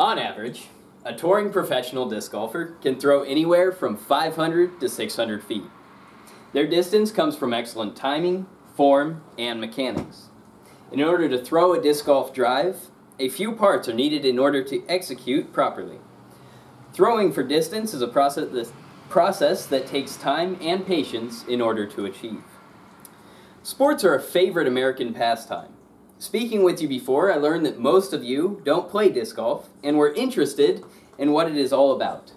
On average, a touring professional disc golfer can throw anywhere from 500 to 600 feet. Their distance comes from excellent timing, form, and mechanics. In order to throw a disc golf drive, a few parts are needed in order to execute properly. Throwing for distance is a process that takes time and patience in order to achieve. Sports are a favorite American pastime. Speaking with you before, I learned that most of you don't play disc golf and were interested in what it is all about.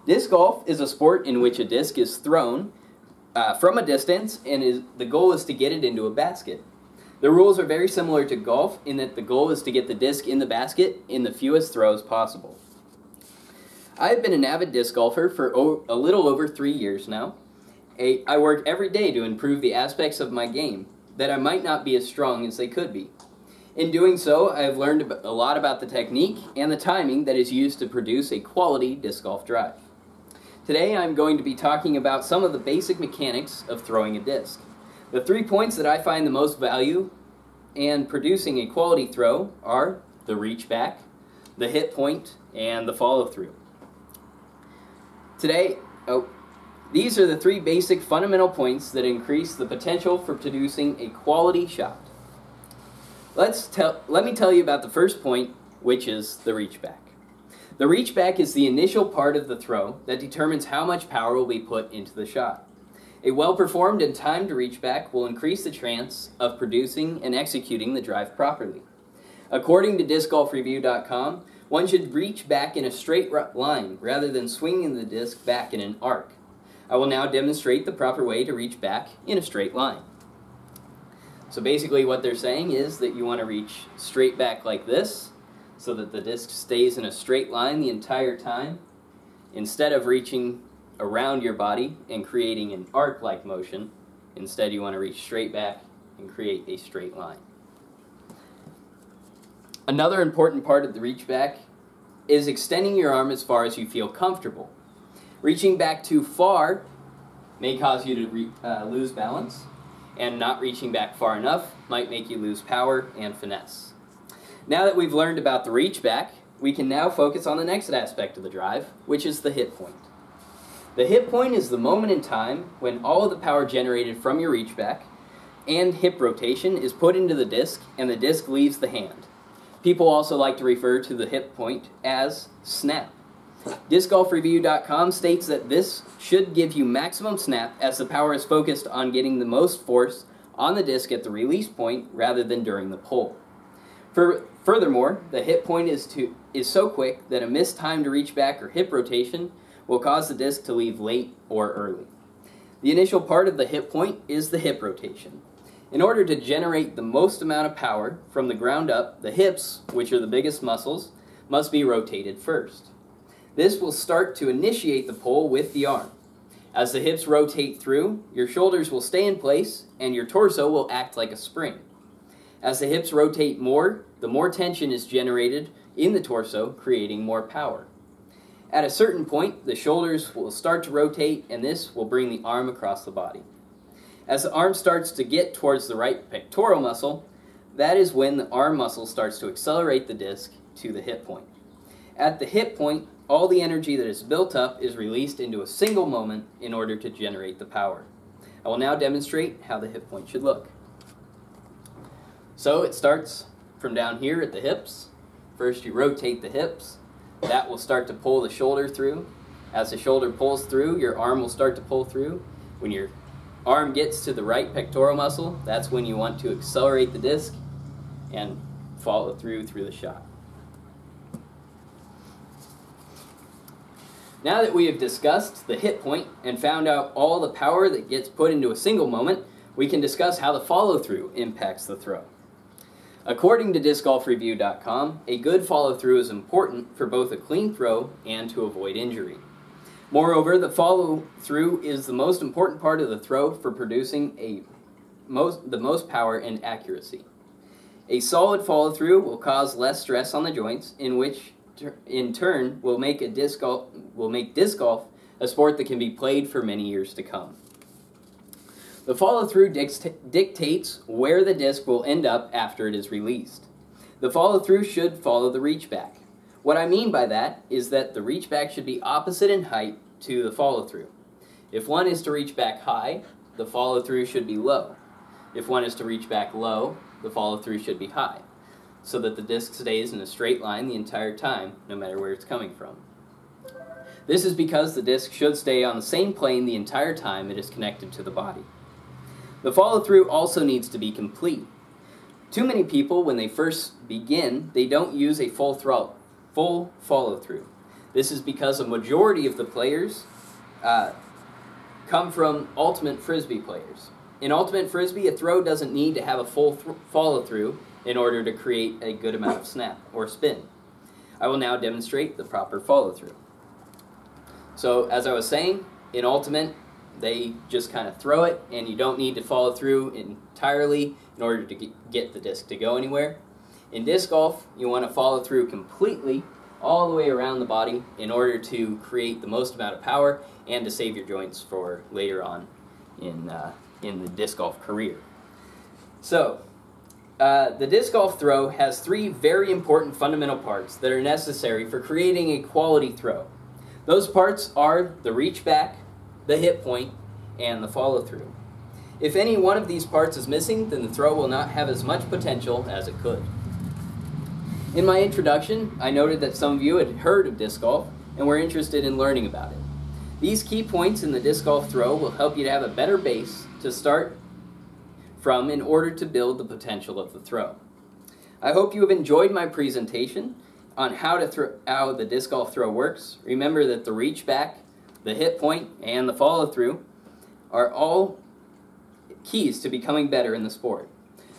Disc golf is a sport in which a disc is thrown from a distance and the goal is to get it into a basket. The rules are very similar to golf in that the goal is to get the disc in the basket in the fewest throws possible. I have been an avid disc golfer for a little over 3 years now. I work every day to improve the aspects of my game that I might not be as strong as they could be. In doing so, I have learned a lot about the technique and the timing that is used to produce a quality disc golf drive. Today I'm going to be talking about some of the basic mechanics of throwing a disc. The 3 points that I find the most value in producing a quality throw are the reach back, the hit point, and the follow through. These are the 3 basic fundamental points that increase the potential for producing a quality shot. Let me tell you about the first point, which is the reach back. The reach back is the initial part of the throw that determines how much power will be put into the shot. A well-performed and timed reach back will increase the chance of producing and executing the drive properly. According to DiscGolfReview.com, one should reach back in a straight line rather than swinging the disc back in an arc. I will now demonstrate the proper way to reach back in a straight line. So basically what they're saying is that you want to reach straight back like this so that the disc stays in a straight line the entire time instead of reaching around your body and creating an arc-like motion. Instead you want to reach straight back and create a straight line. Another important part of the reach back is extending your arm as far as you feel comfortable. Reaching back too far may cause you to lose balance, and not reaching back far enough might make you lose power and finesse. Now that we've learned about the reach back, we can now focus on the next aspect of the drive, which is the hit point. The hit point is the moment in time when all of the power generated from your reach back and hip rotation is put into the disc and the disc leaves the hand. People also like to refer to the hit point as snap. DiscGolfReview.com states that this should give you maximum snap as the power is focused on getting the most force on the disc at the release point rather than during the pull. Furthermore, the hit point is so quick that a mistimed reach back or hip rotation will cause the disc to leave late or early. The initial part of the hit point is the hip rotation. In order to generate the most amount of power from the ground up, the hips, which are the biggest muscles, must be rotated first. This will start to initiate the pull with the arm. As the hips rotate through, your shoulders will stay in place and your torso will act like a spring. As the hips rotate more, the more tension is generated in the torso, creating more power. At a certain point, the shoulders will start to rotate and this will bring the arm across the body. As the arm starts to get towards the right pectoral muscle, that is when the arm muscle starts to accelerate the disc to the hit point. At the hit point, all the energy that is built up is released into a single moment in order to generate the power. I will now demonstrate how the hit point should look. So it starts from down here at the hips. First you rotate the hips. That will start to pull the shoulder through. As the shoulder pulls through, your arm will start to pull through. When your arm gets to the right pectoral muscle, that's when you want to accelerate the disc and follow through the shot. Now that we have discussed the hit point and found out all the power that gets put into a single moment, we can discuss how the follow-through impacts the throw. According to DiscGolfReview.com, a good follow-through is important for both a clean throw and to avoid injury. Moreover, the follow-through is the most important part of the throw for producing the most power and accuracy. A solid follow-through will cause less stress on the joints, which in turn will make disc golf a sport that can be played for many years to come. The follow-through dictates where the disc will end up after it is released. The follow-through should follow the reach back. What I mean by that is that the reach back should be opposite in height to the follow through. If one is to reach back high, the follow through should be low. If one is to reach back low, the follow through should be high, so that the disc stays in a straight line the entire time, no matter where it's coming from. This is because the disc should stay on the same plane the entire time it is connected to the body. The follow-through also needs to be complete. Too many people, when they first begin, they don't use a full follow-through. This is because a majority of the players come from ultimate frisbee players. In ultimate frisbee, a throw doesn't need to have a full follow-through in order to create a good amount of snap or spin. I will now demonstrate the proper follow-through. So, as I was saying, in ultimate, they just kind of throw it, and you don't need to follow through entirely in order to get the disc to go anywhere. In disc golf, you want to follow through completely all the way around the body in order to create the most amount of power and to save your joints for later on in the disc golf career. So, the disc golf throw has 3 very important fundamental parts that are necessary for creating a quality throw. Those parts are the reach back, the hit point, and the follow through. If any one of these parts is missing, then the throw will not have as much potential as it could. In my introduction, I noted that some of you had heard of disc golf and were interested in learning about it. These key points in the disc golf throw will help you to have a better base to start from in order to build the potential of the throw. I hope you have enjoyed my presentation on how the disc golf throw works. Remember that the reach back, the hit point, and the follow through are all keys to becoming better in the sport.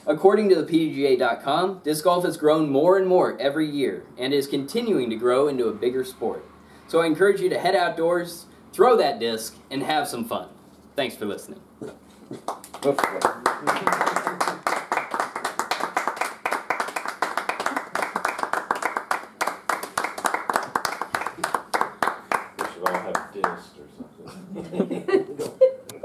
According to the PDGA.com, disc golf has grown more and more every year and is continuing to grow into a bigger sport. So I encourage you to head outdoors, throw that disc, and have some fun. Thanks for listening. We should all have discs or something.